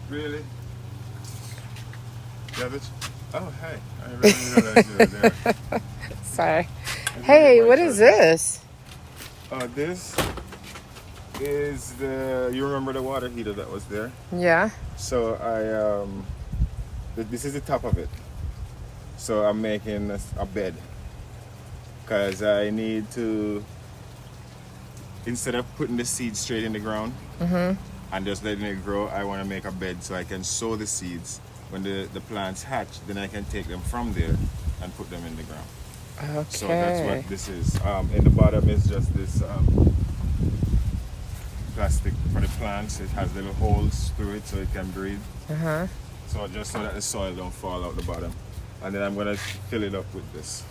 Really? Yeah, that's... Oh, hey. I really realized you were there. Sorry. I Hey, my what is charger. this? This is the... You remember the water heater that was there? Yeah. So this is the top of it. So I'm making a bed. Because I need to... Instead of putting the seeds straight in the ground and just letting it grow, I want to make a bed so I can sow the seeds. When the plants hatch, then I can take them from there and put them in the ground. Okay. So that's what this is. In the bottom is just this plastic for the plants. It has little holes through it so it can breathe. So just so that the soil don't fall out the bottom. And then I'm gonna fill it up with this.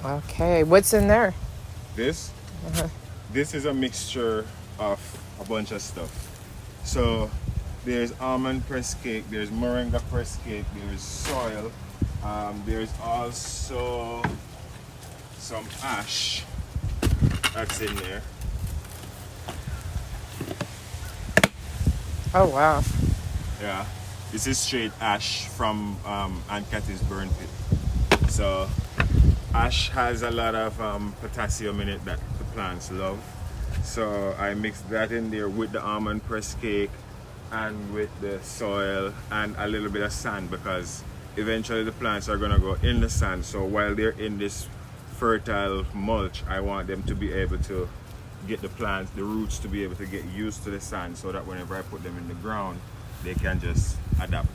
Okay. What's in there? This? This is a mixture of a bunch of stuff. So there's almond press cake, there's moringa press cake, there's soil, there's also some ash that's in there. Oh, wow. Yeah, this is straight ash from Aunt Cathy's burn pit. So ash has a lot of potassium in it that the plants love. So I mixed that in there with the almond press cake and with the soil and a little bit of sand, because eventually the plants are gonna go in the sand. So while they're in this fertile mulch, I want them to be able to get the plants, the roots to be able to get used to the sand, so that whenever I put them in the ground, they can just adapt.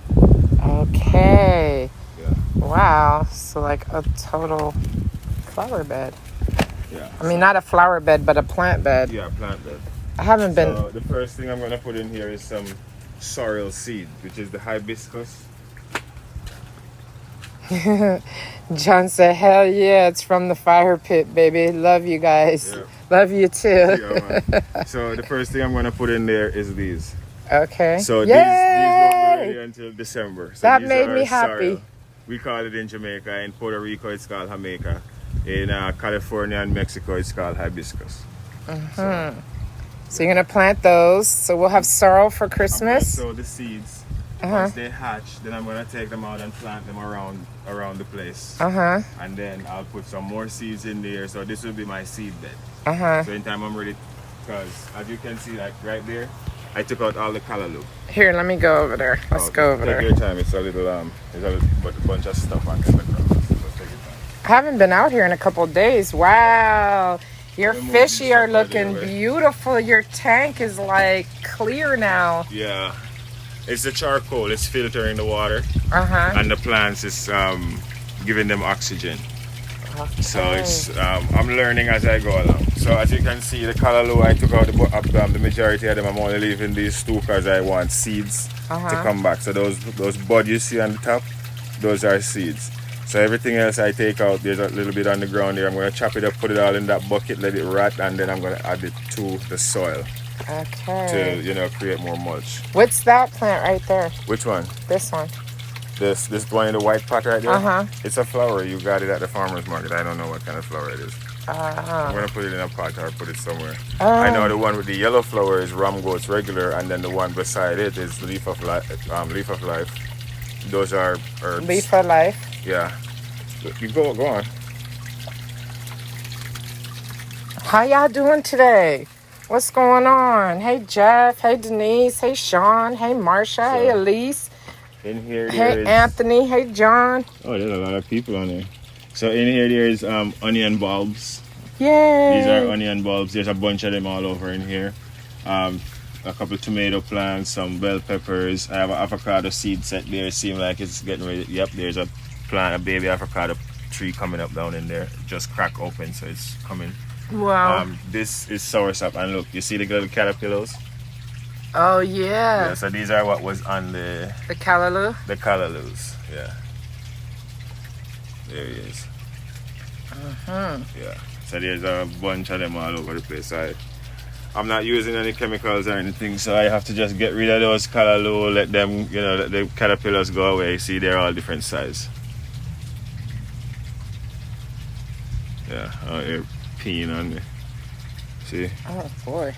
Okay. Yeah. Wow. So like a total flower bed. Yeah. I mean, not a flower bed, but a plant bed. Yeah, plant bed. I haven't been. So the first thing I'm gonna put in here is some sorrel seed, which is the hibiscus. John said, hell yeah, it's from the fire pit, baby. Love you guys. Yeah. Love you too. Yeah, man. So the first thing I'm gonna put in there is these. Okay. So Yay! these won't be ready until December. So That these made are me happy. sorrel. We call it in Jamaica. In Puerto Rico, it's called Jamaica. In California and Mexico, it's called hibiscus. So you're gonna plant those. So we'll have sorrel for I'm gonna Christmas. sow the seeds. Once they hatch, then I'm gonna take them out and plant them around the place. And then I'll put some more seeds in there. So this will be my seed bed. So anytime I'm ready, because as you can see, like right there, I took out all the callaloo. Here, let me go over there. Let's go over Take there. your time. It's a bunch of stuff on the ground. So take your time. I haven't been out here in a couple of days. Wow. Your Let me move fishy this are stuff out of looking the way. beautiful. Your tank is like clear now. Yeah, it's the charcoal. It's filtering the water, Uh-huh. and the plants is giving them oxygen. Okay. So it's I'm learning as I go along. So as you can see, the callaloo, I took out the majority of them. I'm only leaving these two because I want seeds to come back. So those buds you see on the top, those are seeds. So everything else I take out. There's a little bit on the ground there. I'm going to chop it up, put it all in that bucket, let it rot, and then I'm going to add it to the soil Okay. to create more mulch. What's that plant right there? Which one? This one. This one in the white pot right there? It's a flower. You got it at the farmer's market. I don't know what kind of flower it is. I'm going to put it in a pot or put it somewhere. I know the one with the yellow flower is rum goat's regular, and then the one beside it is leaf of life. Those are herbs. Leaf of life. Yeah. You go on. How y'all doing today? What's going on? Hey, Jeff. Hey, Denise. Hey, Sean. Hey, Marsha. Hey, Elise. In here there Hey, is... Anthony. Hey, John. Oh, there's a lot of people on there. So in here there is onion bulbs. Yay. These are onion bulbs. There's a bunch of them all over in here. A couple tomato plants, some bell peppers. I have an avocado seed set there. It seems like it's getting ready. Yep, there's a baby avocado tree coming up down in there. Just crack open, so it's coming. Wow. This is soursop, and look, you see the little caterpillars? Oh, yeah. Yeah, so these are what was on the callaloo? The callaloos, yeah. There he is. Yeah. So there's a bunch of them all over the place. I'm not using any chemicals or anything, so I have to just get rid of those callaloo, let them, let the caterpillars go away. See, they're all different size. Yeah, oh, they're peeing on me. See? Oh, boy.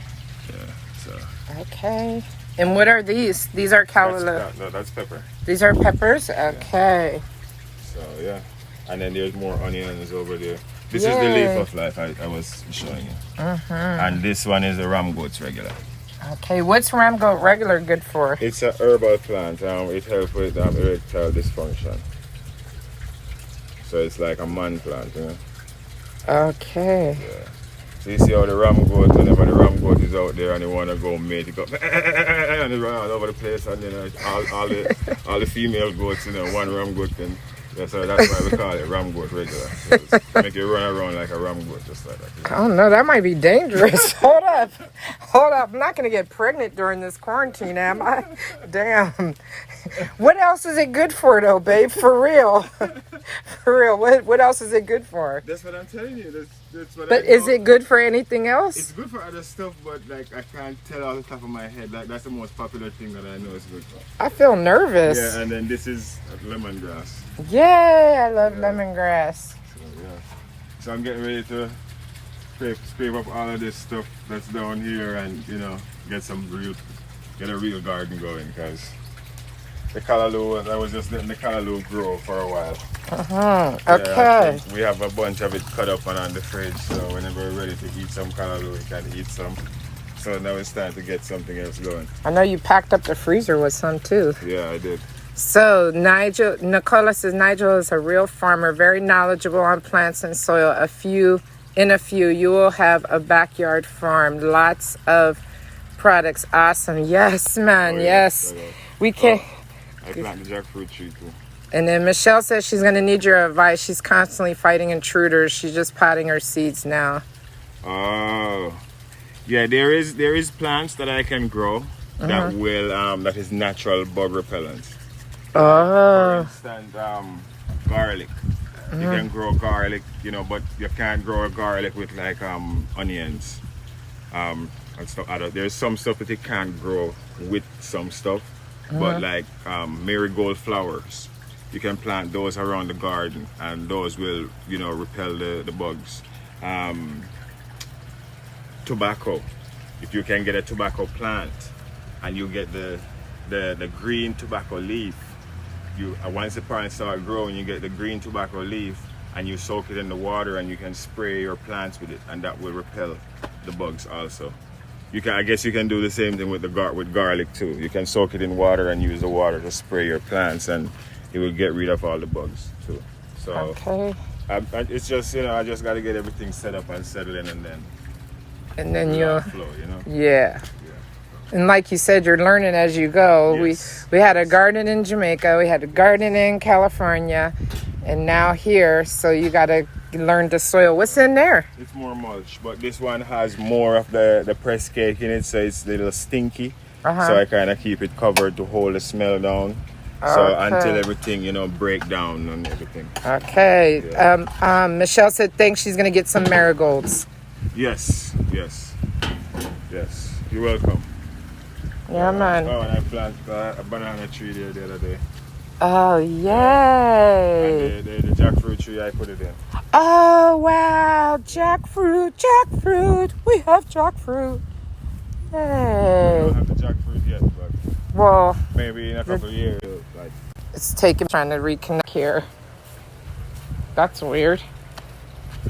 Yeah, so. Okay. And what are these? These are No, that's pepper. These are peppers? Okay. So yeah. And then there's more onions over there. This is the leaf of life I was showing you. And this one is the ram goats regular. Okay, what's ram goat regular good for? It's a herbal plant. It helps with erectile dysfunction. So it's like a man plant, you know. Okay. Yeah. So you see how the ram goat, whenever the ram goat is out there and they want to go mate, it go and they run all over the place, and all the female goats, one ram goat can. Yeah, so that's why we call it ram goat regular. Make you run around like a ram goat, just like that. Oh no, that might be dangerous. Hold up. I'm not gonna get pregnant during this quarantine, am I? Damn. What else is it good for though, babe? For real. For real. What else is it good for? That's what I'm telling you. That's what But is it good for anything else? It's good for other stuff, but like I can't tell off the top of my head. Like that's the most popular thing that I know it's good for. I feel nervous. Yeah, and then this is lemongrass. Yay, I love lemongrass. So I'm getting ready to scrape up all of this stuff that's down here and get a real garden going, because the callaloo, I was just letting the callaloo grow for a while. Okay. We have a bunch of it cut up and on the fridge, so whenever we're ready to eat some callaloo, we can eat some. So now it's time to get something else going. I know you packed up the freezer with some too. Yeah, I did. So Nicola says Nigel is a real farmer, very knowledgeable on plants and soil. In a few, you will have a backyard farm, lots of products. Awesome. Yes, man. Yes. We can. I planted the jackfruit tree too. And then Michelle says she's going to need your advice. She's constantly fighting intruders. She's just potting her seeds now. Oh. Yeah, there is plants that I can grow that will that is natural bug repellent. For instance, garlic. You can grow garlic, but you can't grow garlic with like onions and stuff. There's some stuff that you can't grow with some stuff, but like marigold flowers, you can plant those around the garden, and those will repel the bugs. Tobacco, if you can get a tobacco plant and you get the green tobacco leaf, once the plants start growing, you get the green tobacco leaf and you soak it in the water, and you can spray your plants with it, and that will repel the bugs also. I guess you can do the same thing with garlic too. You can soak it in water and use the water to spray your plants, and it will get rid of all the bugs too. So okay. It's just I just got to get everything set up and settle in, and then you'll flow, Yeah. And like you said, you're learning as you go. Yes. We had a garden in Jamaica, we had a garden in California, and now here. So you got to learn the soil. What's in there? It's more mulch, but this one has more of the press cake in it, so it's a little stinky. So I kind of keep it covered to hold the smell down. So until everything, break down and everything. Okay. Yeah. Michelle said thanks. She's going to get some marigolds. Yes. You're welcome. Yeah, man. Oh, and I planted a banana tree there the other day. Oh, yay. And the jackfruit tree, I put it in. Oh, wow. Jackfruit. We have jackfruit. Hey. I don't have the jackfruit yet, but maybe in a couple of years. It's trying to reconnect here. That's weird.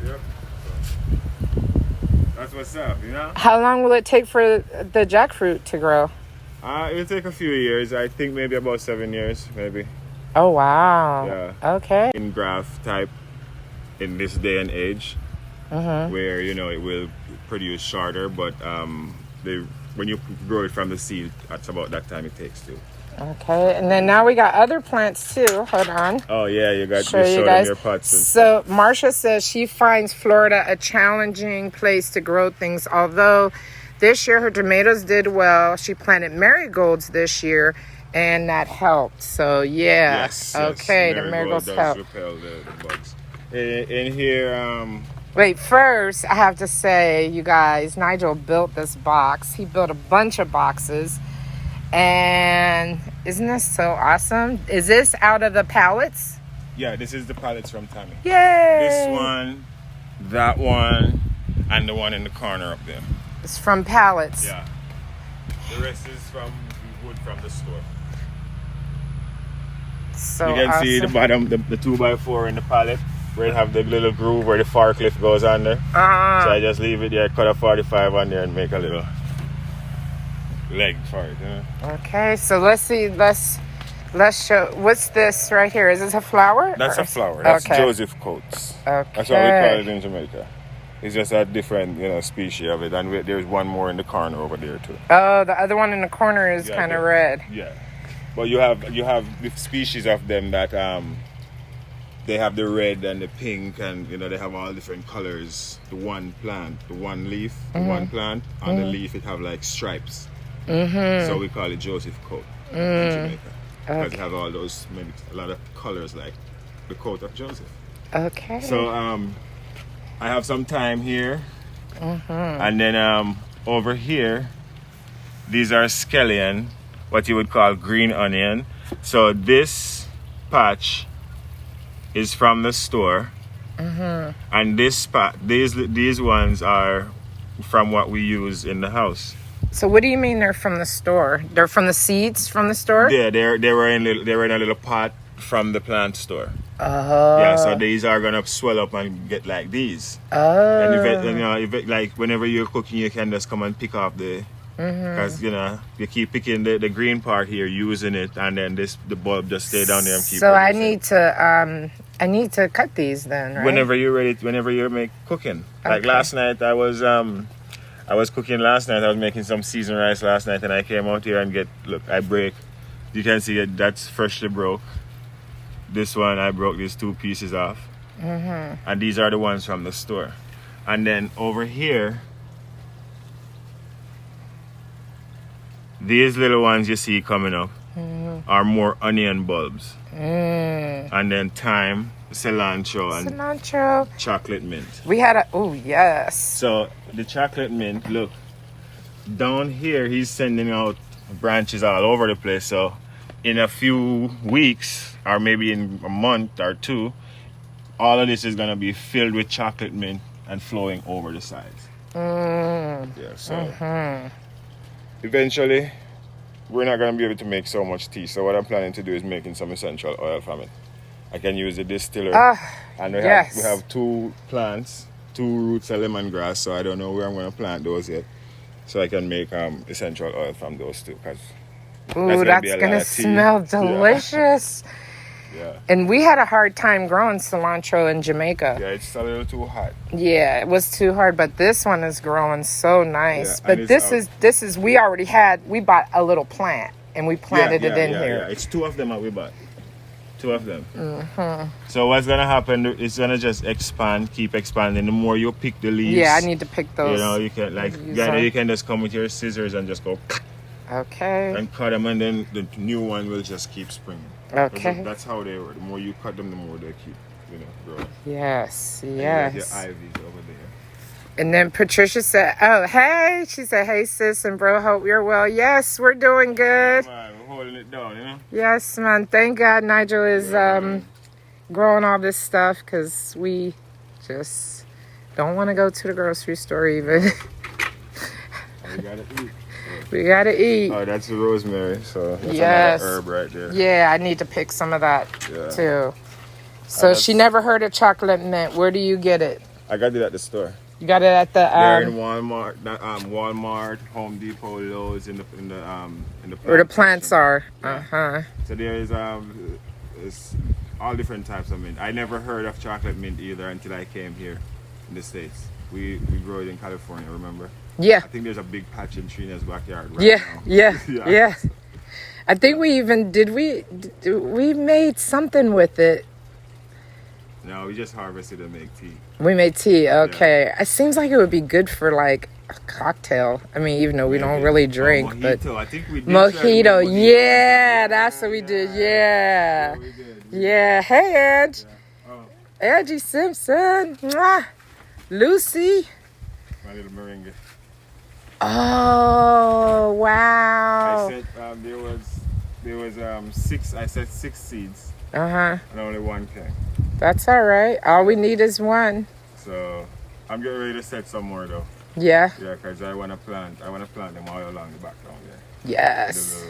Yep. That's what's up, How long will it take for the jackfruit to grow? It'll take a few years. I think maybe about 7 years, maybe. Oh, wow. Yeah. Okay. In graft type in this day and age, where, it will produce shorter, but when you grow it from the seed, that's about that time it takes too. Okay, and then now we got other plants too. Hold on. Oh yeah, you show you guys. Your pots. So Marcia says she finds Florida a challenging place to grow things. Although this year her tomatoes did well, she planted marigolds this year, and that helped. So yeah, yes, okay, the marigolds help. Repel the bugs. In here, Wait, first I have to say, you guys, Nigel built this box. He built a bunch of boxes. And isn't this so awesome? Is this out of the pallets? Yeah, this is the pallets from Tammy. Yay! This one, that one, and the one in the corner up there. It's from pallets. Yeah. The rest is from wood from the store. So you can see the awesome. bottom, the 2x4 in the pallet, where it have the little groove where the forklift goes on there. So I just leave it there, cut a 45 on there and make a little leg for it. You know? Okay, so let's see. Let's show. What's this right here? Is this a flower? That's or a flower. That's okay. Joseph coats. Okay. That's what we call it in Jamaica. It's just a different, species of it, and there's one more in the corner over there too. Oh, the other one in the corner is kind of red. Yeah, but you have the species of them that they have the red and the pink, and they have all different colors. The one plant, the one leaf, the one plant. On the leaf, it have like stripes. So we call it Joseph coat in Jamaica because it have all those a lot of colors like the coat of Joseph. Okay. So I have some thyme here, and then over here, these are scallion, what you would call green onion. So this patch is from the store, and these ones are from what we use in the house. So what do you mean they're from the store? They're from the seeds from the store? Yeah, they were in a little pot from the plant store. Oh. Yeah, so these are gonna swell up and get like these. Oh. And if it, like whenever you're cooking, you can just come and pick off the, because you keep picking the green part here, using it, and then the bulb just stay down there and keep. So producing. I need to cut these then, right? Whenever you're ready, whenever you're cooking. Like last night, I was cooking last night. I was making some seasoned rice last night, and I came out here and I break. You can see that's freshly broke. This one, I broke these 2 pieces off. And these are the ones from the store. And then over here, these little ones you see coming up are more onion bulbs. And then thyme, cilantro, and chocolate mint. We had oh yes. So the chocolate mint, look, down here he's sending out branches all over the place. So in a few weeks, or maybe in a month or 2, all of this is going to be filled with chocolate mint and flowing over the sides. Yeah, so eventually we're not going to be able to make so much tea. So what I'm planning to do is making some essential oil from it. I can use the distiller. And we have 2 plants, 2 roots of lemongrass, so I don't know where I'm going to plant those yet. So I can make essential oil from those 2. Ooh, that's gonna smell delicious. Yeah. And we had a hard time growing cilantro in Jamaica. Yeah, it's a little too hot. Yeah, it was too hard, but this one is growing so nice. Yeah, but this is we bought a little plant and we planted it in here. Yeah, it's 2 of them that we bought. 2 of them. So what's gonna happen? It's gonna just expand, keep expanding. The more you pick the leaves. Yeah, I need to pick those. You can you can just come with your scissors and just go. Okay. And cut them, and then the new one will just keep springing. Okay. That's how they work. The more you cut them, the more they keep, growing. Yes. And you have your ivies over there. And then Patricia said, "Oh, hey." She said, "Hey, sis and bro, hope you're well." Yes, we're doing good. Yeah, man, we're holding it down, Yes, man. Thank God Nigel is growing all this stuff because we just don't want to go to the grocery store even. We gotta eat. We gotta eat. Oh, that's the rosemary. So that's another herb right there. Yeah, I need to pick some of that too. So she never heard of chocolate mint. Where do you get it? I got it at the store. You got it at the they're in Walmart, Walmart, Home Depot, Lowe's, in the where the plants are. Yeah. So there is it's all different types of mint. I never heard of chocolate mint either until I came here in the States. We grow it in California, remember? Yeah. I think there's a big patch in Trina's backyard right now. Yeah. I think we even we made something with it. No, we just harvested and make tea. We made tea. Okay. Yeah. It seems like it would be good for like a cocktail. I mean, even though we don't really drink, mojito. but I think we did mojito. Yeah, that's what we did. Yeah. We did. Yeah. Hey, Ange. Angie Simpson. Mwah. Lucy. My little meringue. Oh, wow. I said there was 6. I said 6 seeds. And only 1 came. That's all right. All we need is 1. So I'm getting ready to set some more though. Yeah. Yeah, because I want to plant them all along the background there. Yes.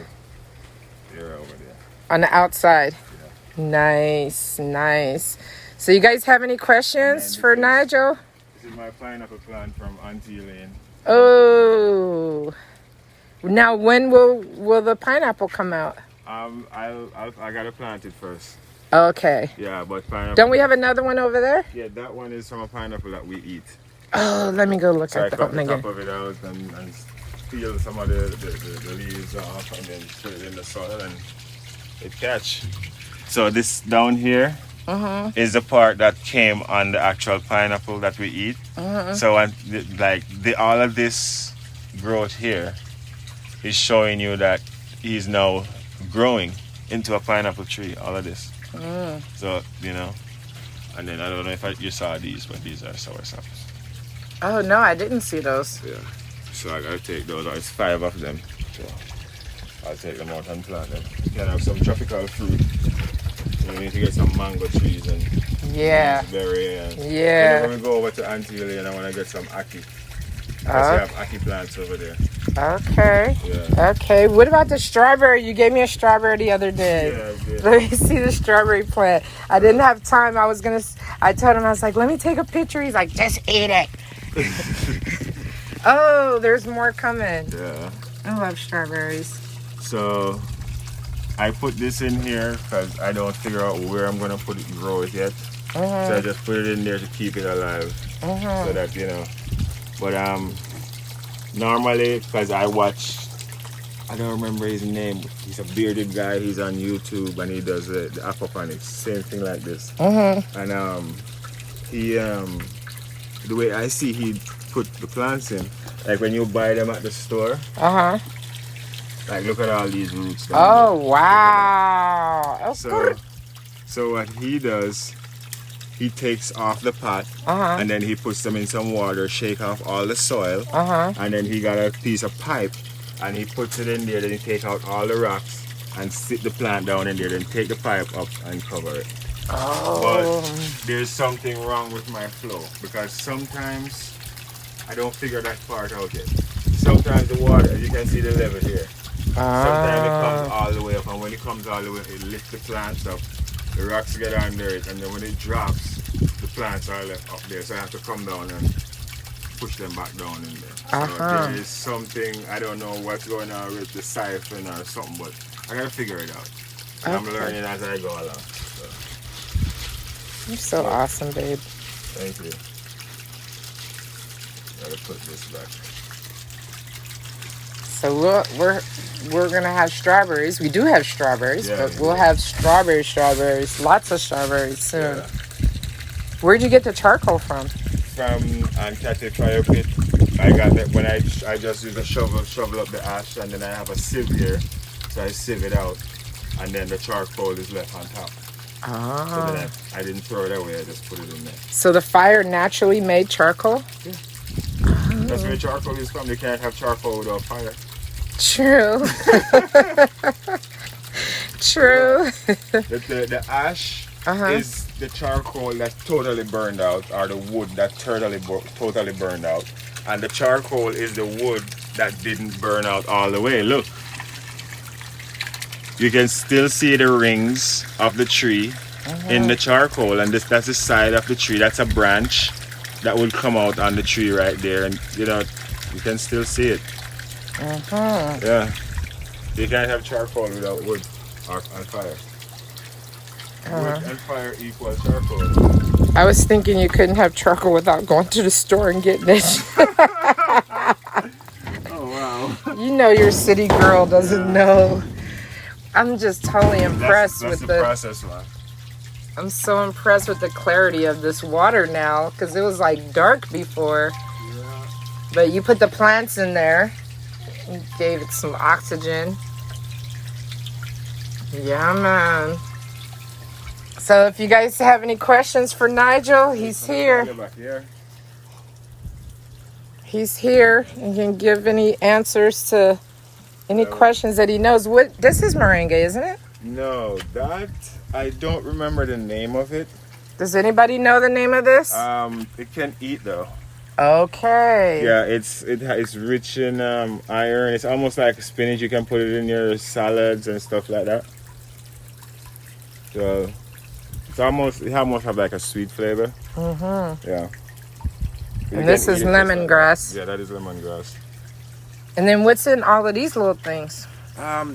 area over there. On the outside. Yeah. Nice, nice. So you guys have any questions for Nigel? This is my pineapple plant from Auntie Elaine. Oh. Now when will the pineapple come out? I gotta plant it first. Okay. Yeah, but pineapple. Don't we have another one over there? Yeah, that one is from a pineapple that we eat. Oh, let me go look So I at that cut one the again. top of it out and peel some of the leaves off and then put it in the soil and it catch. So this down here is the part that came on the actual pineapple that we eat. So all of this growth here is showing you that he's now growing into a pineapple tree. All of this. So and then I don't know if you saw these, but these are soursaps. Oh no, I didn't see those. Yeah. So I gotta take those. There's 5 of them. So I'll take them out and plant them. You can have some tropical fruit. You need to get some mango trees and berry and whenever we go over to Auntie Elaine, I wanna get some ackee. Because they have ackee plants over there. Okay. Yeah. Okay. What about the strawberry? You gave me a strawberry the other day. Yeah, I did. Let me see the strawberry plant. I didn't have time. I told him, I was like, let me take a picture. He's like, just eat it. Oh, there's more coming. Yeah. I love strawberries. So I put this in here because I don't figure out where I'm gonna put it and grow it yet. So I just put it in there to keep it alive. So that But normally, because I don't remember his name. He's a bearded guy. He's on YouTube and he does the aquaponics, same thing like this. And he the way I see he put the plants in, like when you buy them at the store. Like look at all these roots. Oh wow! So what he does, he takes off the pot and then he puts them in some water, shake off all the soil, and then he got a piece of pipe and he puts it in there. Then he take out all the rocks and sit the plant down in there. Then take the pipe up and cover it. But there's something wrong with my flow because sometimes I don't figure that part out yet. Sometimes the water, as you can see the level here, sometimes it comes all the way up, and when it comes all the way, it lifts the plants up. The rocks get under it, and then when it drops, the plants are left up there. So I have to come down and push them back down in there. So there is something, I don't know what's going on with the siphon or something, but I gotta figure it out. And I'm learning as I go along. So. You're so awesome, babe. Thank you. Gotta put this back. So we're gonna have strawberries. We do have strawberries, but we'll have strawberries, lots of strawberries soon. Yeah. Where'd you get the charcoal from? From Auntie Fire Pit. I got that when I just use a shovel up the ash, and then I have a sieve here, so I sieve it out, and then the charcoal is left on top. So then I didn't throw it away, I just put it in there. So the fire naturally made charcoal? Yeah. That's where charcoal is from. You can't have charcoal without fire. True. True. The ash is the charcoal that's totally burned out, or the wood that totally burned out. And the charcoal is the wood that didn't burn out all the way. Look. You can still see the rings of the tree in the charcoal, and that's the side of the tree. That's a branch that will come out on the tree right there, and you can still see it. Yeah, you can't have charcoal without wood and fire. Wood and fire equals charcoal. I was thinking you couldn't have charcoal without going to the store and getting it. Oh wow! You know your city girl doesn't know. I'm just totally impressed that's with the process, man. I'm so impressed with the clarity of this water now, because it was like dark before. Yeah. But you put the plants in there and gave it some oxygen. Yeah, man. So if you guys have any questions for Nigel, he's here. He's here and can give any answers to any questions that he knows. This is moringa, isn't it? No, that I don't remember the name of it. Does anybody know the name of this? It can eat though. Okay. Yeah, it's rich in iron. It's almost like spinach. You can put it in your salads and stuff like that. So it almost have like a sweet flavor. Yeah. And this is lemongrass. Yeah, that is lemongrass. And then what's in all of these little things?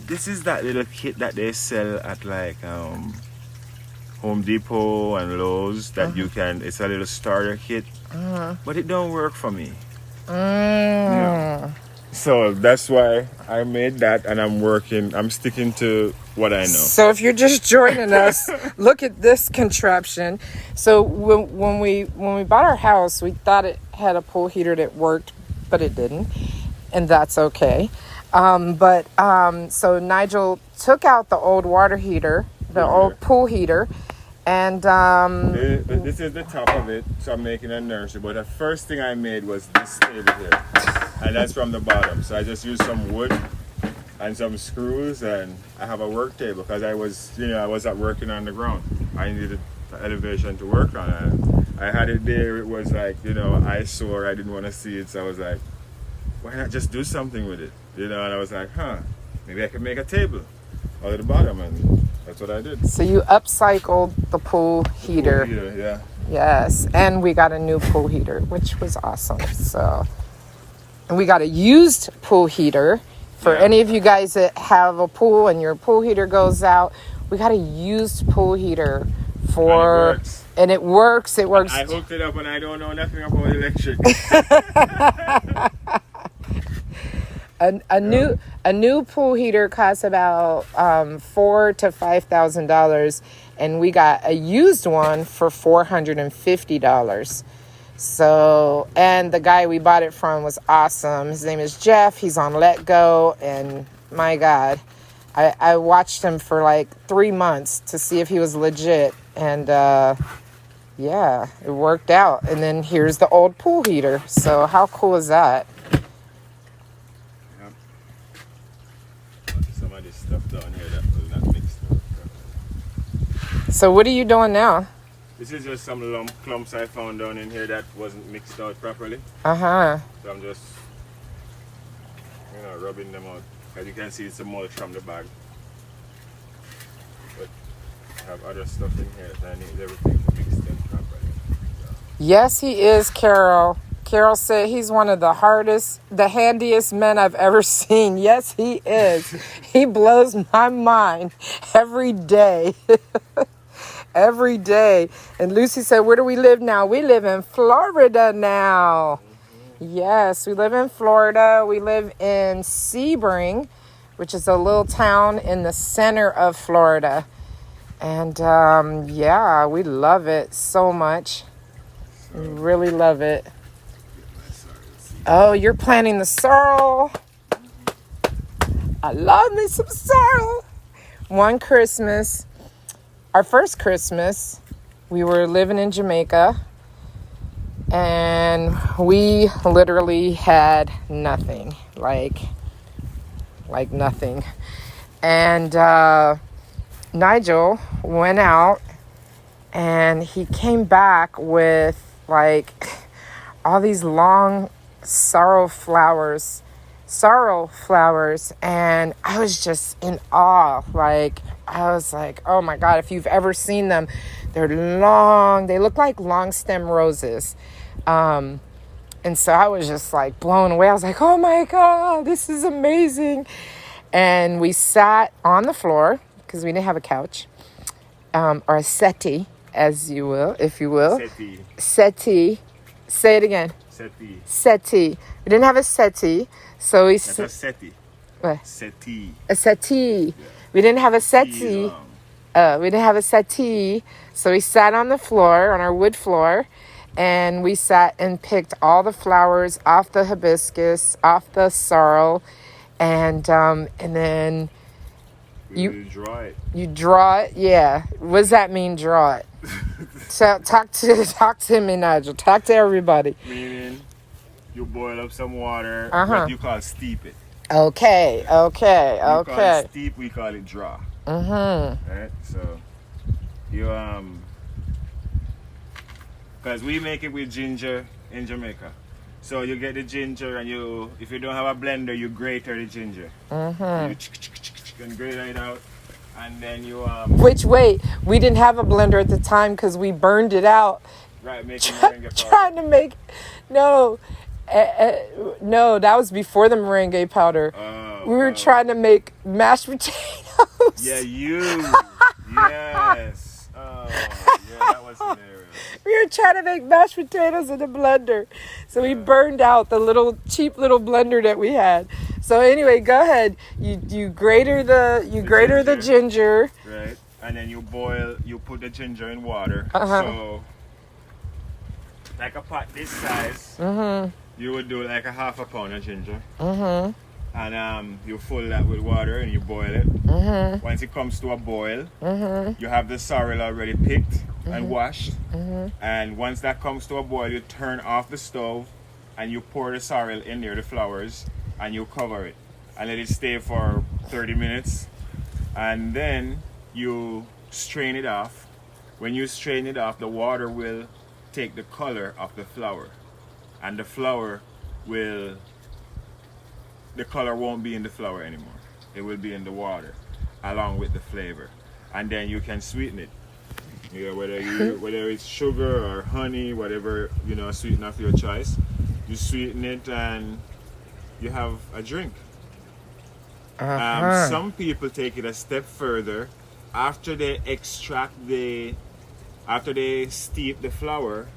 This is that little kit that they sell at like Home Depot and Lowe's that you can. It's a little starter kit, but it don't work for me. Yeah. So that's why I made that, and I'm sticking to what I know. So if you're just joining us, look at this contraption. So when we bought our house, we thought it had a pool heater that worked, but it didn't, and that's okay. So Nigel took out the old water heater, the old pool heater, and this is the top of it. So I'm making a nursery, but the first thing I made was this table here, and that's from the bottom. So I just used some wood and some screws, and I have a work table because I was working on the ground. I needed elevation to work on, and I had it there. It was like, eyesore. I didn't want to see it, so I was like, why not just do something with it? And I was like, maybe I could make a table out of the bottom, and that's what I did. So you upcycled the pool heater. Pool heater, yeah. Yes, and we got a new pool heater, which was awesome. And we got a used pool heater. For any of you guys that have a pool and your pool heater goes out, we got a used pool heater and it works. It works. I hooked it up and I don't know nothing about electric. A new pool heater costs about $4,000 to $5,000, and we got a used one for $450. So, and the guy we bought it from was awesome. His name is Jeff. He's on Let Go, and my God, I watched him for like 3 months to see if he was legit, and yeah, it worked out. And then here's the old pool heater. So how cool is that? Some of this stuff down here that was not mixed up. So what are you doing now? This is just some clumps I found down in here that wasn't mixed out properly. So I'm just, rubbing them out. As you can see, it's a mulch from the bag. But I have other stuff in here that I need everything mixed in properly. So. Yes, he is, Carol. Carol said he's one of the handiest men I've ever seen. Yes, he is. He blows my mind every day. Every day. And Lucy said, where do we live now? We live in Florida now. Yes, we live in Florida. We live in Sebring, which is a little town in the center of Florida. And yeah, we love it so much. We really love it. Oh, you're planting the sorrel. I love me some sorrel. One Christmas, our first Christmas, we were living in Jamaica, and we literally had nothing, like nothing. And Nigel went out, and he came back with like all these long sorrel flowers, and I was just in awe. I was like, oh my God, if you've ever seen them, they're long, they look like long stem roses. And so I was just like blown away. I was like, oh my God, this is amazing. And we sat on the floor because we didn't have a couch, or a settee, as you will, if you will. Settee. Say it again. Settee. We didn't have a settee, so we. That's a settee. What? Settee. A settee. Yeah. We didn't have a settee. So we sat on the floor, on our wood floor, and we sat and picked all the flowers off the hibiscus, off the sorrel, and then you draw it. You draw it, yeah. What does that mean, draw it? So talk to me, Nigel. Talk to everybody. Meaning, you boil up some water. What you call steep it. Okay. You call it steep, we call it draw. Right? So you because we make it with ginger in Jamaica. So you get the ginger, and you, if you don't have a blender, you grate the ginger. You can grate it out, and then you Which, wait, we didn't have a blender at the time because we burned it out. right, making meringue powder. Trying to make, no, no, that was before the meringue powder. We were trying to make mashed potatoes. Yeah, you. Yes. Oh, yeah, that was hilarious. We were trying to make mashed potatoes in the blender. So we burned out the cheap little blender that we had. So anyway, go ahead. You grater the ginger. Right. And then you put the ginger in water. Uh-huh. So like a pot this size, you would do like a half a pound of ginger. And you fill that with water and you boil it. Once it comes to a boil, you have the sorrel already picked and washed. And once that comes to a boil, you turn off the stove and you pour the sorrel in there, the flowers, and you cover it and let it stay for 30 minutes. And then you strain it off. When you strain it off, the water will take the color of the flower, and the color won't be in the flower anymore. It will be in the water along with the flavor, and then you can sweeten it. You know, whether it's sugar or honey, whatever, you know, sweeten of your choice. You sweeten it and you have a drink. Some people take it a step further. After they steep the flour,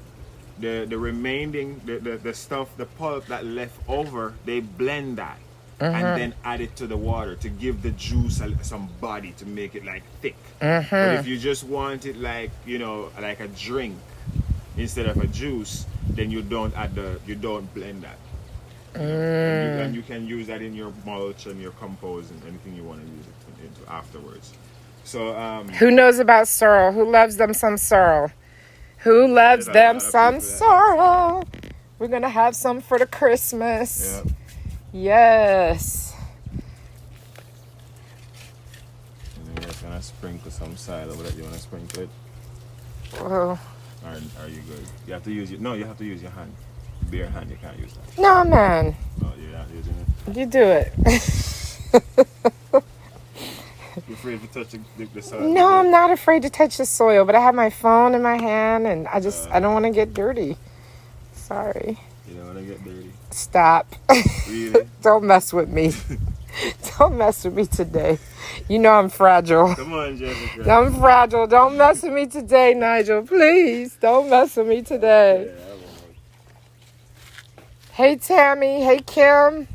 the remaining, the stuff, the pulp that left over, they blend that and then add it to the water to give the juice some body, to make it like thick. But if you just want it like, you know, like a drink instead of a juice, then you don't blend that. And you can use that in your mulch and your compost and anything you want to use it into afterwards. So who knows about sorrel? Who loves them some sorrel? Who loves them some sorrel? We're gonna have some for the Christmas. Yeah. Yes. And then you're gonna sprinkle some side over that. You wanna sprinkle it? Well, are you good? You have to use you have to use your hand. Bare hand, you can't use that. no, man. Oh, you're not using it? You do it. You're afraid to touch the soil? No, I'm not afraid to touch the soil, but I have my phone in my hand and I don't want to get dirty. Sorry. You don't want to get dirty? Stop. Really? Don't mess with me. Don't mess with me today. You know I'm fragile. Come on, Jessica. I'm fragile. Don't mess with me today, Nigel. Please, don't mess with me today. Yeah, I won't. Hey, Tammy. Hey, Kim.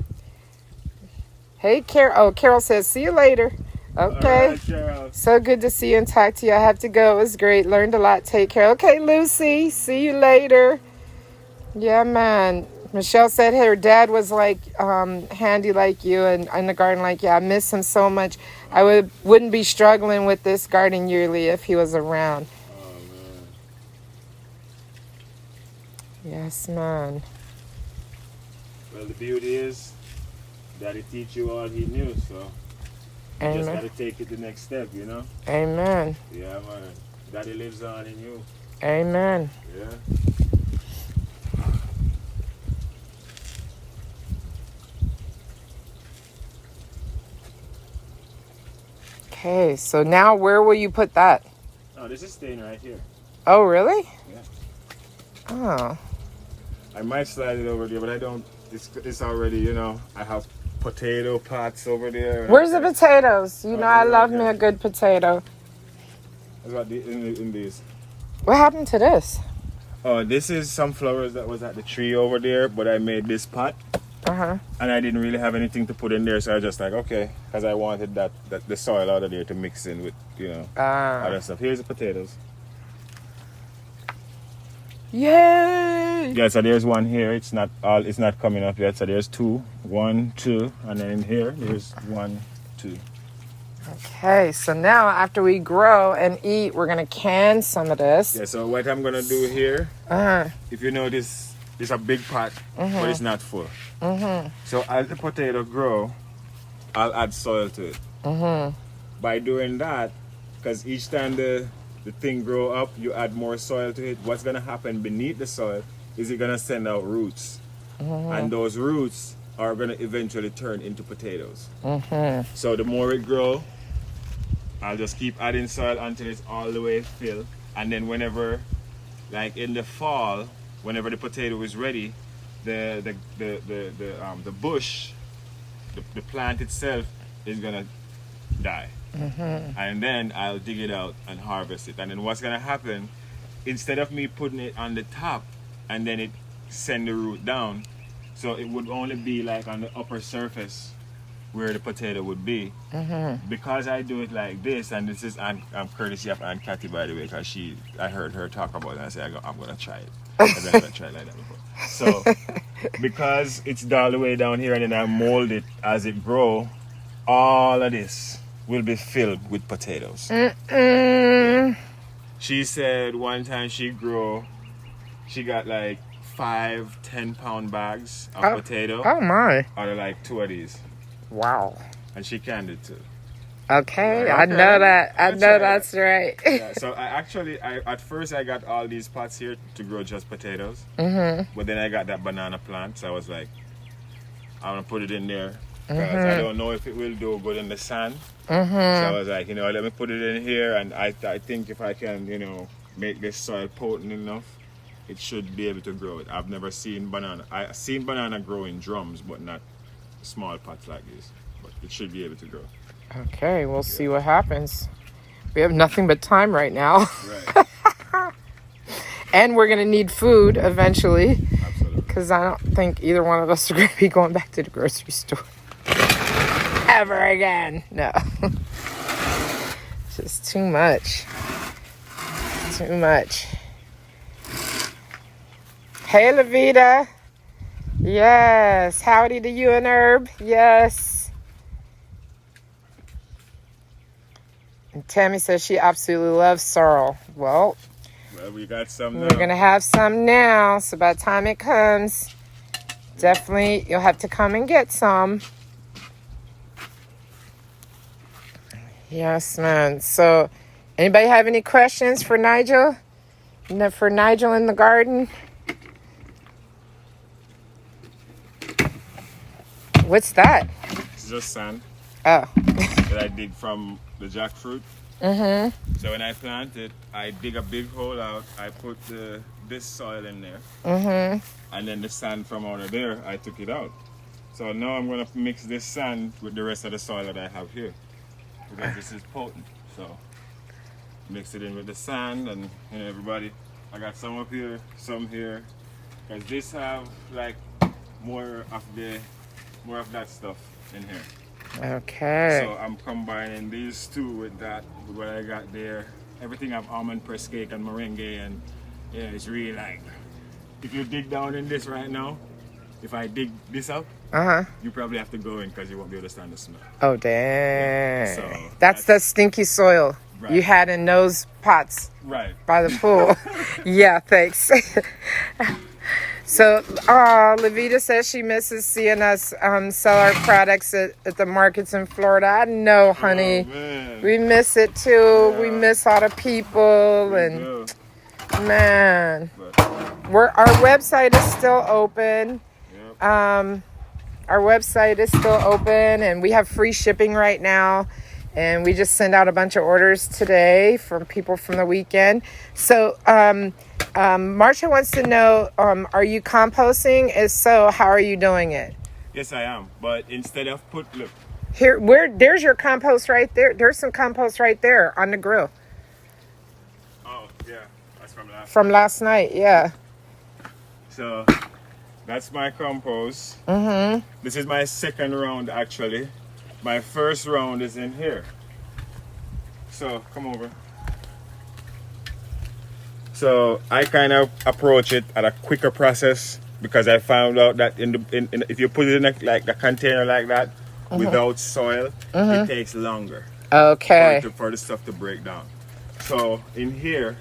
Hey, Carol. Oh, Carol says, see you later. Okay. All right, Cheryl. So good to see you and talk to you. I have to go. It was great. Learned a lot. Take care. Okay, Lucy. See you later. Yeah, man. Michelle said her dad was like handy like you and in the garden like you. I miss him so much. I wouldn't be struggling with this garden yearly if he was around. Oh, man. Yes, man. Well, the beauty is Daddy teach you all he knew, so you just got to take it the next step, you know? Amen. Yeah, man. Daddy lives on in you. Amen. Yeah. Okay, so now where will you put that? Oh, this is staying right here. Oh, really? Yeah. Oh. I might slide it over there, but I don't. It's already, you know, I have potato pots over there. Where's the potatoes? You know, I love me a good potato. That's what in these. What happened to this? Oh, this is some flowers that was at the tree over there, but I made this pot. Uh-huh. And I didn't really have anything to put in there, so I was just like, okay, because I wanted that the soil out of there to mix in with, you know, other stuff. Here's the potatoes. Yay! Yeah, so there's one here. It's not coming up yet. So there's 2, 1, 2, and then in here there's 1, 2. Okay, so now after we grow and eat, we're gonna can some of this. Yeah. So what I'm gonna do here, if you notice, it's a big pot, but it's not full. So as the potato grow, I'll add soil to it. By doing that, because each time the thing grow up, you add more soil to it. What's gonna happen beneath the soil is it gonna send out roots, and those roots are going to eventually turn into potatoes. So the more it grows, I'll just keep adding soil until it's all the way filled, and then whenever, like in the fall, whenever the potato is ready, the bush, the plant itself is gonna die, and then I'll dig it out and harvest it. And then what's gonna happen, instead of me putting it on the top and then it send the root down, so it would only be like on the upper surface where the potato would be. Because I do it like this, and this is I'm courtesy of Aunt Kathy, by the way, because I heard her talk about it and I said I'm gonna try it. I've never tried like that before. So because it's all the way down here, and then I mold it as it grow, all of this will be filled with potatoes. Yeah. She said one time she got like 5-10 pound bags of potato. Oh my. Out of like 2 of these. Wow. And she canned it too. Okay, I know that. I know that's right. Yeah, so I at first I got all these pots here to grow just potatoes. But then I got that banana plant, so I was like, I'm gonna put it in there because I don't know if it will do good in the sand. So I was like, let me put it in here, and I think if I can, make this soil potent enough, it should be able to grow it. I've never seen banana. I've seen banana grow in drums, but not small pots like this. But it should be able to grow. Okay, we'll see what happens. We have nothing but time right now. Right. And we're going to need food eventually. Absolutely. Because I don't think either one of us are going to be going back to the grocery store ever again. No. It's just too much. Too much. Hey, Levita. Yes. Howdy to you and Herb. Yes. And Tammy says she absolutely loves sorrel. Well, we got some now. We're going to have some now. So by the time it comes, definitely you'll have to come and get some. Yes, man. So anybody have any questions for Nigel? For Nigel in the garden? What's that? It's just sand. Oh. That I dig from the jackfruit. So when I plant it, I dig a big hole out. I put this soil in there. And then the sand from out of there, I took it out. So now I'm going to mix this sand with the rest of the soil that I have here, because this is potent. So mix it in with the sand, and everybody, I got some up here, some here, because this have like more of that stuff in here. Okay. So I'm combining these two with that, with what I got there. Everything have almond press cake and meringue, and yeah, it's really like, if you dig down in this right now, if I dig this up, you probably have to go in because you won't be able to stand the smell. Oh, dang. So that's the stinky soil you had in those pots by the pool. Yeah, thanks. So, Levita says she misses seeing us sell our products at the markets in Florida. I know, honey. Oh, we miss it too. Yeah. We miss all the people. Man. Our website is still open. Yep. Our website is still open, and we have free shipping right now. And we just sent out a bunch of orders today from people from the weekend. So, Marcia wants to know, are you composting? If so, how are you doing it? Yes, I am. But instead of look. Here, there's your compost right there. There's some compost right there on the grill. Oh, yeah. That's from last night. From last night, yeah. So, that's my compost. This is my second round, actually. My first round is in here. So, come over. So I kind of approach it at a quicker process, because I found out that if you put it in a container like that without soil, it takes longer. Okay. For the stuff to break down. So in here,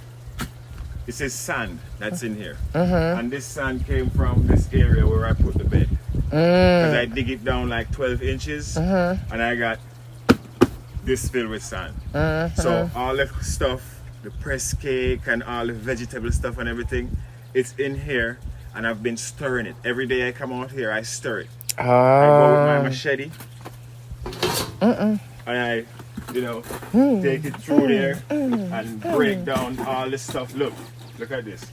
this is sand that's in here, and this sand came from this area where I put the bed. Because I dig it down like 12 inches, and I got this filled with sand. So all the stuff, the press cake and all the vegetable stuff and everything, it's in here, and I've been stirring it. Every day I come out here, I stir it. I go Oh. with my machete, and I, take it through there and break down all this stuff. Look at this.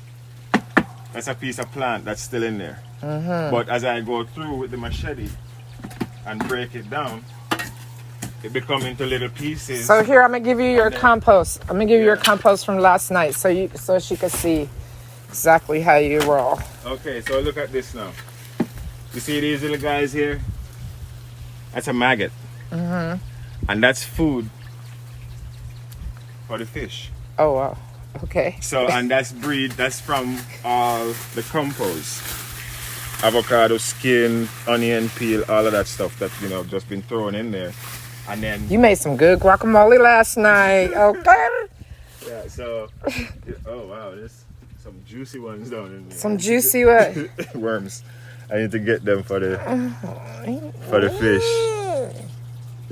That's a piece of plant that's still in there. But as I go through with the machete and break it down, it becomes into little pieces. So here, I'm gonna give you your compost. I'm gonna give you your Yeah. compost from last night, so she can see exactly how you roll. Okay, so look at this now. You see these little guys here? That's a maggot. And that's food for the fish. Oh wow. Okay. So, and that's from all the compost. Avocado skin, onion peel, all of that stuff that, just been thrown in there. And then, You made some good guacamole last night. Okay. yeah, so, oh wow, there's some juicy ones down in there. Some juicy what? Worms. I need to get them for the fish.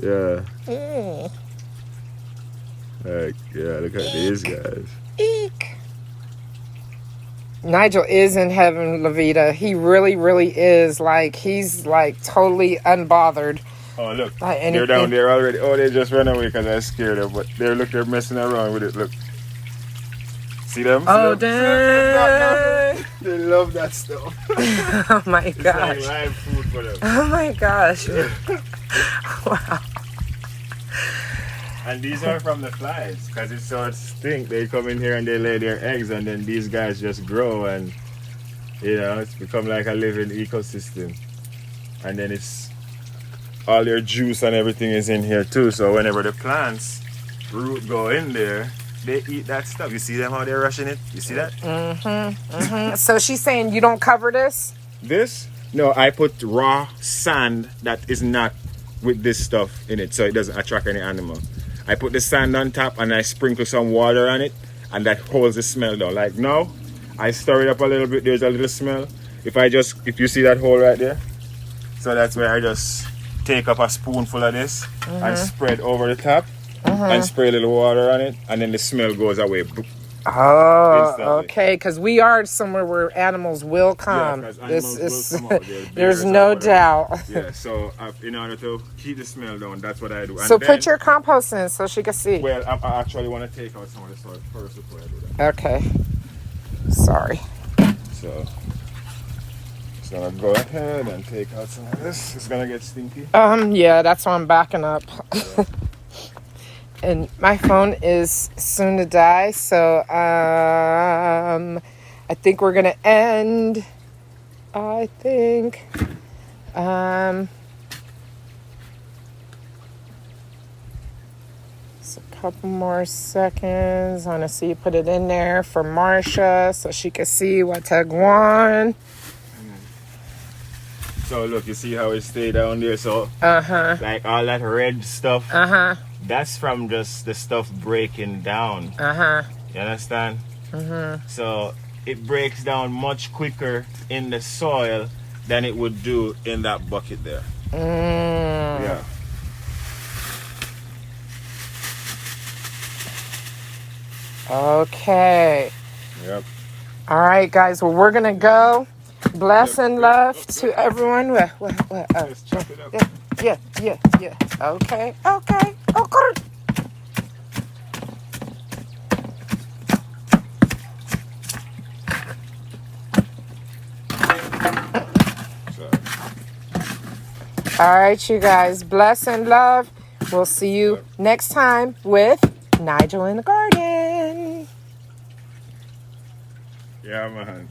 Yeah. Like, yeah, look at these guys. Eek. Nigel is in heaven, Levita. He really, really is. Like, he's like totally unbothered. Oh, look. By They're anything. down there already. Oh, they just ran away because I scared them. But they're messing around with it. Look. See them? Oh, See them? dang. They love that stuff. Oh my It's like gosh. live food for them. Oh my gosh. Wow. And these are from the flies because it's so stink. They come in here and they lay their eggs, and then these guys just grow, and it's become like a living ecosystem. And then it's all their juice and everything is in here too. So whenever the plants root go in there, they eat that stuff. You see them how they're rushing it? You see that? So she's saying you don't cover this? This? No, I put raw sand that is not with this stuff in it, so it doesn't attract any animal. I put the sand on top and I sprinkle some water on it, and that holds the smell down. Like now, I stir it up a little bit, there's a little smell. If you see that hole right there, so that's where I just take up a spoonful of this and spread over the top and spray a little water on it, and then the smell goes away. Oh, Instantly. okay. Because we are somewhere where animals will come. 'cause This animals is, will come out. They're there's bears or no whatever. doubt. Yeah, so in order to keep the smell down, that's what I do. And So then, put your compost in so she can see. Well, I actually want to take out some of the soil first before I do that. Okay. Sorry. So, just gonna go ahead and take out some of this. It's gonna get stinky. Yeah, that's why I'm backing up. And my phone is soon to die, so I think we're gonna end. I think just a couple more seconds. I want to see you put it in there for Marsha so she can see what Tagwan. So look, you see how it stayed down there. So like all that red stuff. That's from just the stuff breaking down. You understand? So it breaks down much quicker in the soil than it would do in that bucket there. Yeah. Okay. Yep. All right, guys. Well, we're gonna go. Bless and love to everyone. What? Oh, Just chop it up. yeah. Okay. Okay. So, All right, you guys. Bless and love. We'll see you next time with Nigel in the garden. yeah, man.